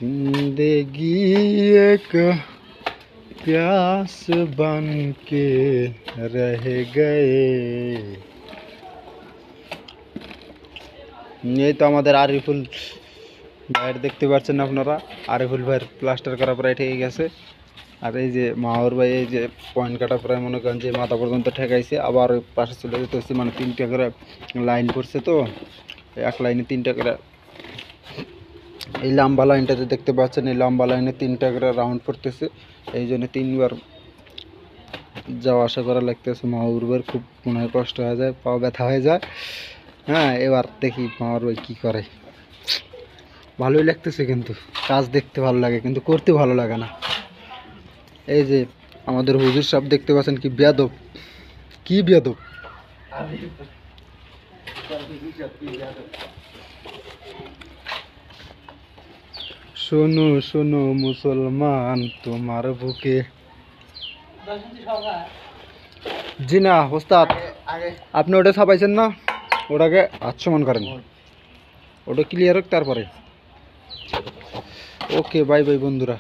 जिंदगी एक प्यास बन के रह गए। এই তো আমাদের আরিফুল ভাইয়ের দেখতে পাচ্ছেন আপনারা, আরিফুল ভাইয়ের প্লাস্টার করা প্রায় ঠিক গেছে। আর এই যে মাহর ভাই এই যে পয়েন্ট কাটা প্রায় মনে করেন যে মাথা পর্যন্ত ঠেকাইছে, আবার ওই পাশে চলে যেতেছে, মানে 3টা করে লাইন করছে, তো এক লাইনে 3টা করে, এই লম্বা লাইনটাতে দেখতে পাচ্ছেন, এই লম্বা লাইনে 3টা করে রাউন্ড করতেছে, এই জন্য 3বার যাওয়া আসা করা লাগতেছে। মাহবুর ভাইয়ের খুব মনে হয় কষ্ট হয়ে যায়, পা ব্যথা হয়ে যায়। হ্যাঁ, এবার দেখি মাহবুর ভাই কী করে। ভালোই লাগতেছে, কিন্তু কাজ দেখতে ভালো লাগে, কিন্তু করতে ভালো লাগে না। এই যে আমাদের হুজুর সাহেব দেখতে পাচ্ছেন, কি বেয়াদব, কি বেয়াদব। শোনো শোনো মুসলমান, তোমার বুকে। জি না ওস্তাদ, আপনি ওটা ছাপাইছেন না, ওটাকে আচ্ছমান করেন, ওটা ক্লিয়ার হোক তারপরে। ওকে, বাই বাই বন্ধুরা।